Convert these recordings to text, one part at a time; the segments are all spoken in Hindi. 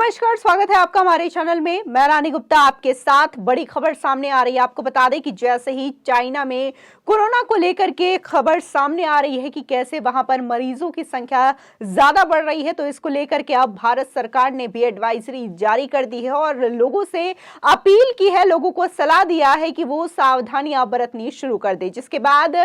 नमस्कार, स्वागत है आपका हमारे चैनल में। मैं रानी गुप्ता आपके साथ। बड़ी खबर सामने आ रही है। आपको बता दें कि जैसे ही चाइना में कोरोना को लेकर के खबर सामने आ रही है कि कैसे वहां पर मरीजों की संख्या ज्यादा बढ़ रही है, तो इसको लेकर के अब भारत सरकार ने भी एडवाइजरी जारी कर दी है और लोगों से अपील की है, लोगों को सलाह दिया है कि वो सावधानियां बरतनी शुरू कर दे। जिसके बाद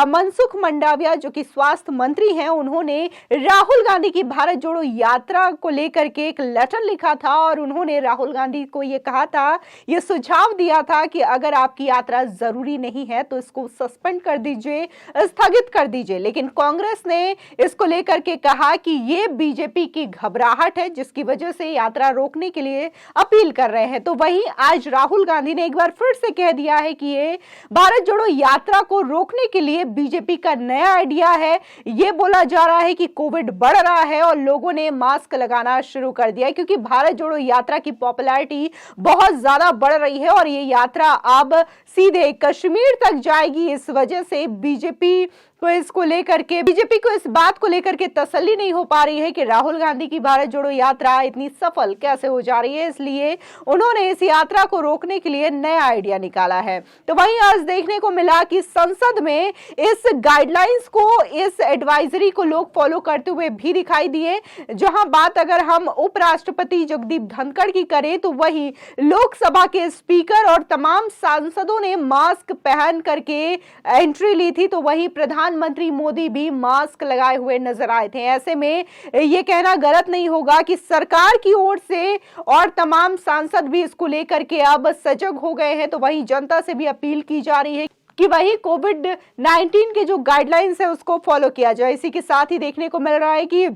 मनसुख मंडाविया जो कि स्वास्थ्य मंत्री हैं, उन्होंने राहुल गांधी की भारत जोड़ो यात्रा को लेकर के एक लेटर लिखा था और उन्होंने राहुल गांधी को ये कहा था, ये सुझाव दिया था कि अगर आपकी यात्रा जरूरी नहीं है तो इसको सस्पेंड कर दीजिए, स्थगित कर दीजिए। लेकिन कांग्रेस ने इसको लेकर के कहा कि ये बीजेपी की घबराहट है, जिसकी वजह से यात्रा रोकने के लिए अपील कर रहे हैं। तो वहीं आज राहुल गांधी ने एक बार फिर से कह दिया है कि ये भारत जोड़ो यात्रा को रोकने के लिए बीजेपी का नया आइडिया है। ये बोला जा रहा है कि कोविड बढ़ रहा है और लोगों ने मास्क लगाना शुरू कर दिया है, क्योंकि भारत जोड़ो यात्रा की पॉपुलैरिटी बहुत ज्यादा बढ़ रही है और ये यात्रा अब सीधे कश्मीर तक जाएगी। इस वजह से बीजेपी को इस बात को लेकर के तसल्ली नहीं हो पा रही है कि राहुल गांधी की भारत जोड़ो यात्रा इतनी सफल कैसे हो जा रही है, इसलिए उन्होंने इस यात्रा को रोकने के लिए नया आइडिया निकाला है। तो वहीं आज देखने को मिला कि संसद में इस गाइडलाइंस को, इस एडवाइजरी को लोग फॉलो करते हुए भी दिखाई दिए। जहां बात अगर हम उपराष्ट्रपति जगदीप धनखड़ की करें, तो वही लोकसभा के स्पीकर और तमाम सांसदों ने मास्क पहन करके एंट्री ली थी। तो वही प्रधानमंत्री मोदी भी मास्क लगाए हुए नजर आए थे। ऐसे में यह कहना गलत नहीं होगा कि सरकार की ओर से और तमाम सांसद भी इसको लेकर के अब सजग हो गए हैं। तो वहीं जनता से भी अपील की जा रही है कि वही कोविड-19 के जो गाइडलाइंस है उसको फॉलो किया जाए। इसी के साथ ही देखने को मिल रहा है कि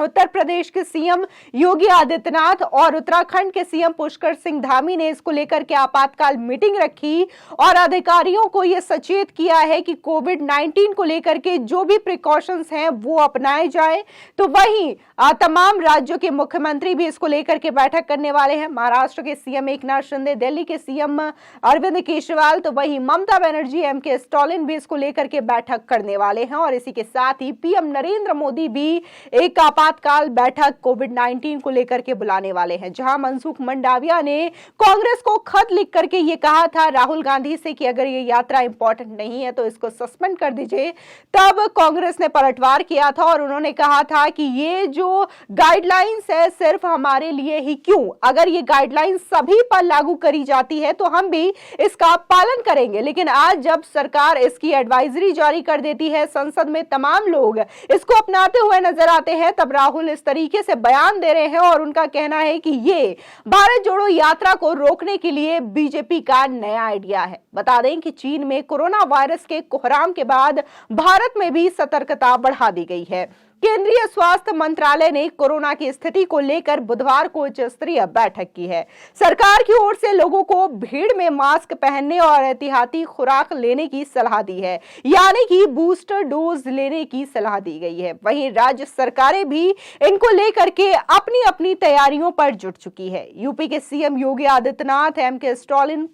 उत्तर प्रदेश के सीएम योगी आदित्यनाथ और उत्तराखंड के सीएम पुष्कर सिंह धामी ने इसको लेकर के आपातकाल मीटिंग रखी और अधिकारियों को यह सचेत किया है कि कोविड-19 को लेकर के जो भी प्रिकॉशंस हैं वो अपनाए जाए। तो वहीं तमाम राज्यों के मुख्यमंत्री भी इसको लेकर के बैठक करने वाले हैं। महाराष्ट्र के सीएम एकनाथ शिंदे, दिल्ली के सीएम अरविंद केजरीवाल, तो वहीं ममता बनर्जी, एमके स्टालिन भी इसको लेकर के बैठक करने वाले हैं। और इसी के साथ ही पीएम नरेंद्र मोदी भी एक आपातकाल बैठक कोविड-19 को लेकर के बुलाने वाले हैं, जहां मनसुख मंडाविया ने कांग्रेस को खत लिख करके ये कहा था राहुल गांधी से कि अगर ये यात्रा इंपॉर्टेंट नहीं है तो इसको सस्पेंड कर दीजिए। तब कांग्रेस ने पलटवार किया था और उन्होंने कहा था कि ये जो गाइडलाइंस है सिर्फ हमारे लिए ही क्यों, अगर ये गाइडलाइंस सभी पर लागू करी जाती है तो हम भी इसका पालन करेंगे। लेकिन आज जब सरकार इसकी एडवाइजरी जारी कर देती है, संसद में तमाम लोग इसको अपनाते हुए नजर आते हैं, तब राहुल इस तरीके से बयान दे रहे हैं और उनका कहना है कि ये भारत जोड़ो यात्रा को रोकने के लिए बीजेपी का नया आइडिया है। बता दें कि चीन में कोरोना वायरस के कोहराम के बाद भारत में भी सतर्कता बढ़ा दी गई है। केंद्रीय स्वास्थ्य मंत्रालय ने कोरोना की स्थिति को लेकर बुधवार को उच्च स्तरीय बैठक की है। सरकार की ओर से लोगों को भीड़ में मास्क पहनने और एहतियाती खुराक लेने की सलाह दी है, यानी कि बूस्टर डोज लेने की सलाह दी गई है। वहीं राज्य सरकारें भी इनको लेकर के अपनी अपनी तैयारियों पर जुट चुकी है। यूपी के CM Yogi Adityanath, MK Stalin,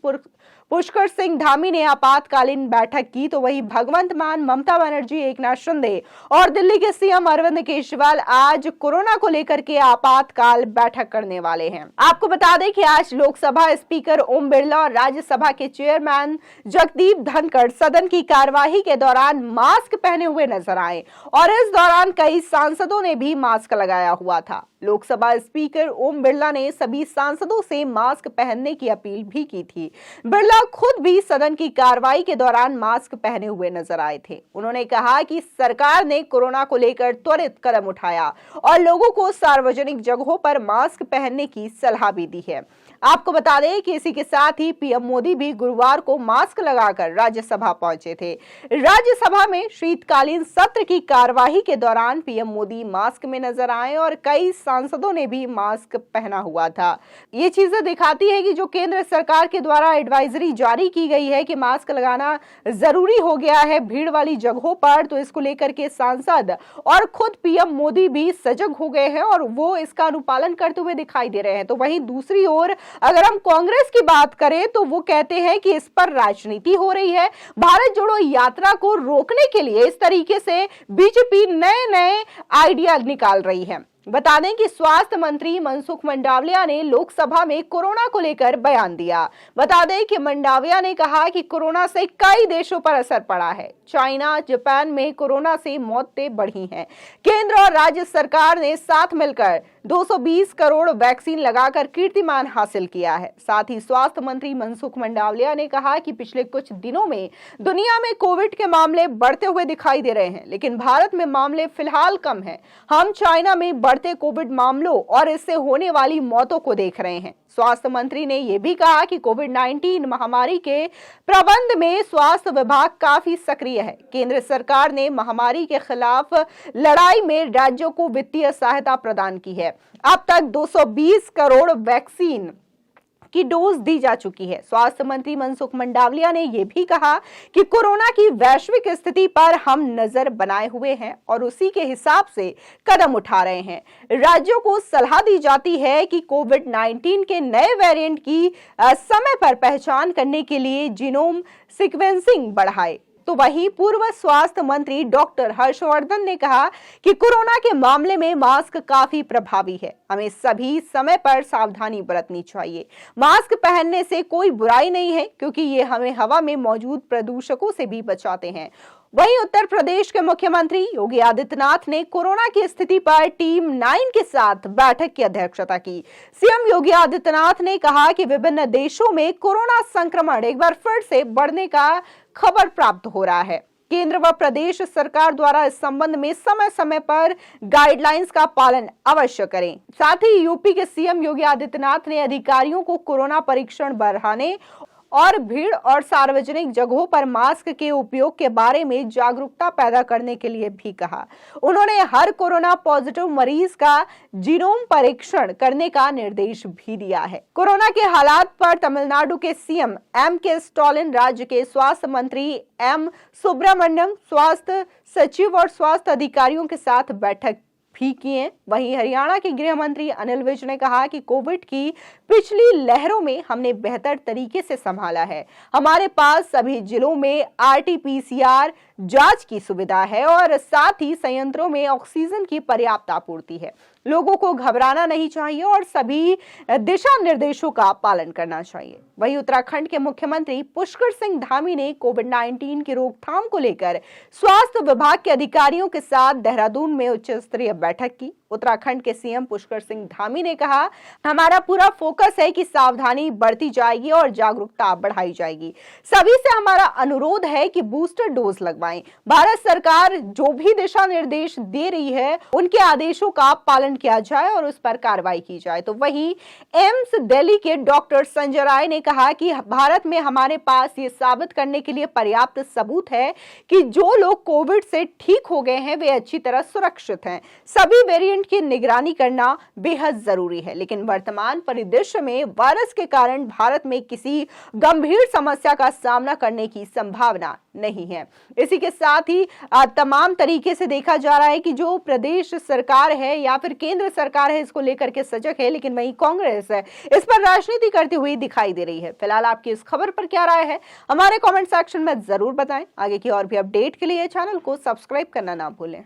Pushkar Singh Dhami ने आपातकालीन बैठक की। तो वही भगवंत मान, ममता बनर्जी, एकनाथ शिंदे और दिल्ली के सीएम अरविंद केजरीवाल आज कोरोना को लेकर के आपातकाल बैठक करने वाले हैं। आपको बता दें कि आज लोकसभा स्पीकर ओम बिरला और राज्यसभा के चेयरमैन जगदीप धनखड़ सदन की कार्यवाही के दौरान मास्क पहने हुए नजर आए और इस दौरान कई सांसदों ने भी मास्क लगाया हुआ था। लोकसभा स्पीकर ओम बिरला ने सभी सांसदों से मास्क पहनने की अपील भी की थी। बिरला खुद भी सदन की कार्रवाई के दौरान मास्क पहने हुए नजर आए थे। उन्होंने कहा कि सरकार ने कोरोना को लेकर त्वरित कदम उठाया और लोगों को सार्वजनिक जगहों पर मास्क पहनने की सलाह भी दी है। आपको बता दें कि इसी के साथ ही पीएम मोदी भी गुरुवार को मास्क लगाकर राज्यसभा पहुंचे थे। राज्यसभा में शीतकालीन सत्र की कार्यवाही के दौरान पीएम मोदी मास्क में नजर आए और कई सांसदों ने भी मास्क पहना हुआ था। ये चीजें दिखाती है कि जो केंद्र सरकार के द्वारा एडवाइजरी जारी की गई है कि मास्क लगाना जरूरी हो गया है भीड़ वाली जगहों पर, तो इसको लेकर के सांसद और खुद पीएम मोदी भी सजग हो गए हैं और वो इसका अनुपालन करते हुए दिखाई दे रहे हैं। तो वहीं दूसरी ओर अगर हम कांग्रेस की बात करें तो वो कहते हैं कि इस पर राजनीति हो रही है। भारत जोड़ो यात्रा को रोकने के लिए इस तरीके से बीजेपी नए नए आइडिया निकाल रही है। बता दें कि स्वास्थ्य मंत्री मनसुख मंडाविया ने लोकसभा में कोरोना को लेकर बयान दिया। बता दें कि मंडाविया ने कहा कि कोरोना से कई देशों पर असर पड़ा है। चाइना, जापान में कोरोना से मौतें बढ़ी हैं। केंद्र और राज्य सरकार ने साथ मिलकर 220 करोड़ वैक्सीन लगाकर कीर्तिमान हासिल किया है। साथ ही स्वास्थ्य मंत्री मनसुख मंडाविया ने कहा कि पिछले कुछ दिनों में दुनिया में कोविड के मामले बढ़ते हुए दिखाई दे रहे हैं, लेकिन भारत में मामले फिलहाल कम हैं। हम चाइना में बढ़ते कोविड मामलों और इससे होने वाली मौतों को देख रहे हैं। स्वास्थ्य मंत्री ने यह भी कहा कि कोविड-19 महामारी के प्रबंधन में स्वास्थ्य विभाग काफी सक्रिय है। केंद्र सरकार ने महामारी के खिलाफ लड़ाई में राज्यों को वित्तीय सहायता प्रदान की है। अब तक 220 करोड़ वैक्सीन की डोज दी जा चुकी है। स्वास्थ्य मंत्री मनसुख मंडाविया ने यह भी कहा कि कोरोना की वैश्विक स्थिति पर हम नजर बनाए हुए हैं और उसी के हिसाब से कदम उठा रहे हैं। राज्यों को सलाह दी जाती है कि कोविड-19 के नए वेरिएंट की समय पर पहचान करने के लिए जीनोम सीक्वेंसिंग बढ़ाए। तो वहीं पूर्व स्वास्थ्य मंत्री डॉक्टर हर्षवर्धन ने कहा कि कोरोना के मामले में मास्क काफी प्रभावी है। हमें सभी समय पर सावधानी बरतनी चाहिए। मास्क पहनने से कोई बुराई नहीं है, क्योंकि ये हमें हवा में मौजूद प्रदूषकों से भी बचाते हैं। वहीं उत्तर प्रदेश के मुख्यमंत्री योगी आदित्यनाथ ने कोरोना की स्थिति पर टीम 9 के साथ बैठक की अध्यक्षता की। सीएम योगी आदित्यनाथ ने कहा कि विभिन्न देशों में कोरोना संक्रमण एक बार फिर से बढ़ने का खबर प्राप्त हो रहा है। केंद्र व प्रदेश सरकार द्वारा इस संबंध में समय समय पर गाइडलाइंस का पालन अवश्य करें। साथ ही यूपी के सीएम योगी आदित्यनाथ ने अधिकारियों को कोरोना परीक्षण बढ़ाने और भीड़ और सार्वजनिक जगहों पर मास्क के उपयोग के बारे में जागरूकता पैदा करने के लिए भी कहा। उन्होंने हर कोरोना पॉजिटिव मरीज का जीनोम परीक्षण करने का निर्देश भी दिया है। कोरोना के हालात पर तमिलनाडु के सीएम एम.के. स्टालिन, राज्य के स्वास्थ्य मंत्री एम. सुब्रमण्यम, स्वास्थ्य सचिव और स्वास्थ्य अधिकारियों के साथ बैठक भी किए। वहीं हरियाणा के गृह मंत्री अनिल विज ने कहा कि कोविड की पिछली लहरों में हमने बेहतर तरीके से संभाला है। हमारे पास सभी जिलों में RT-PCR जांच की सुविधा है और साथ ही संयंत्रों में ऑक्सीजन की पर्याप्त आपूर्ति है। लोगों को घबराना नहीं चाहिए और सभी दिशा निर्देशों का पालन करना चाहिए। वहीं उत्तराखंड के मुख्यमंत्री पुष्कर सिंह धामी ने कोविड-19 की रोकथाम को लेकर स्वास्थ्य विभाग के अधिकारियों के साथ देहरादून में उच्च स्तरीय बैठक की। उत्तराखंड के सीएम पुष्कर सिंह धामी ने कहा, हमारा पूरा फोकस है कि सावधानी बढ़ती जाएगी और जागरूकता बढ़ाई जाएगी। सभी से हमारा अनुरोध है कि बूस्टर डोज लगवाएं। भारत सरकार जो भी दिशा निर्देश दे रही है, उनके आदेशों का पालन किया जाए और उस पर कार्रवाई की जाए। तो वहीं एम्स दिल्ली के डॉक्टर संजय राय ने कहा कि भारत में हमारे पास ये साबित करने के लिए पर्याप्त सबूत है कि जो लोग कोविड से ठीक हो गए हैं वे अच्छी तरह सुरक्षित हैं। सभी वेरिएंट की निगरानी करना बेहद जरूरी है, लेकिन वर्तमान परिदृश्य में वायरस के कारण भारत में किसी गंभीर समस्या का सामना करने की संभावना नहीं है। इसी के साथ ही तमाम तरीके से देखा जा रहा है कि जो प्रदेश सरकार है या फिर केंद्र सरकार है, इसको लेकर के सजग है, लेकिन वहीं कांग्रेस है इस पर राजनीति करती हुई दिखाई दे रही है। फिलहाल आपकी इस खबर पर क्या राय है, हमारे कमेंट सेक्शन में जरूर बताएं। आगे की और भी अपडेट के लिए चैनल को सब्सक्राइब करना ना भूलें।